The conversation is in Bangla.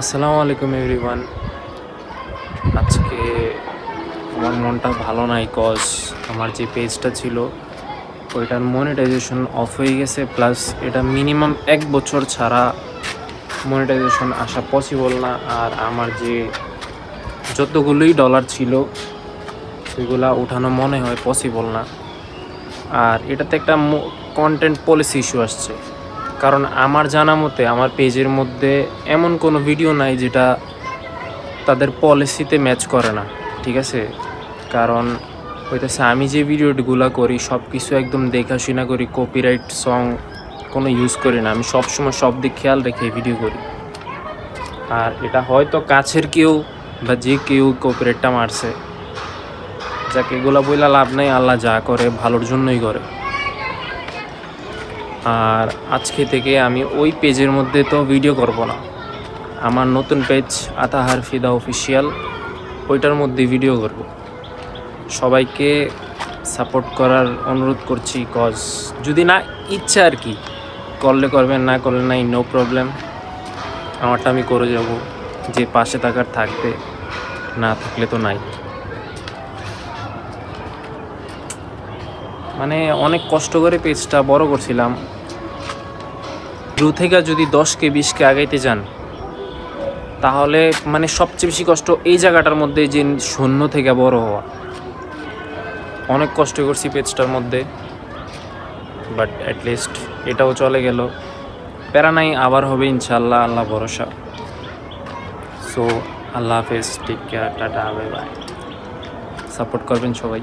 আসসালামু আলাইকুম এভরিওয়ান। আজকে আমার মনটা ভালো নাই কজ আমার যে পেজটা ছিল ওইটার মনিটাইজেশন অফ হয়ে গেছে, প্লাস এটা মিনিমাম 1 বছর ছাড়া মনিটাইজেশন আসা পসিবল না। আর আমার যে যতগুলোই ডলার ছিল সেগুলা ওঠানো মনে হয় পসিবল না। আর এটাতে একটা কন্টেন্ট পলিসি ইস্যু আসছে, কারণ আমার জানা মতে আমার পেজের মধ্যে এমন কোনো ভিডিও নাই যেটা তাদের পলিসিতে ম্যাচ করে না। ঠিক আছে, কারণ হইতেছে আমি যে ভিডিওগুলো করি সব কিছু একদম দেখাশোনা করি, কপিরাইট সং কোনো ইউজ করি না। আমি সবসময় সব দিক খেয়াল রেখে ভিডিও করি। আর এটা হয়তো কাছের কেউ বা যে কেউ কপিরাইটটা মারছে, যাকে এগুলো বইলা লাভ নেই, আল্লাহ যা করে ভালোর জন্যই করে। আর আজকে থেকে আমি ওই পেজের মধ্যে তো ভিডিও করব না। আমার নতুন পেজ আতাহার ফিদা অফিসিয়াল, ওইটার মধ্যে ভিডিও করব। সবাইকে সাপোর্ট করার অনুরোধ করছি, কজ যদি না ইচ্ছা আর কি, করলে করবেন, না করলে নাই, নো প্রবলেম। আমারটা আমি করে যাব, যে পাশে থাকার থাকবে, না থাকলে তো নাই। মানে অনেক কষ্ট করে পেজটা বড় করছিলাম। শুরু থেকে যদি 10K 20K আগাইতে যান তাহলে মানে সবচেয়ে বেশি কষ্ট এই জায়গাটার মধ্যে, যে শূন্য থেকে বড় হওয়া। অনেক কষ্ট করছি পেজটার মধ্যে, বাট অ্যাটলিস্ট এটাও চলে গেল। প্যারা নাই, আবার হবে ইনশাল্লাহ, আল্লাহ ভরসা। সো আল্লাহ হাফেজ, take care, tata, bye bye. Support করবেন সবাই।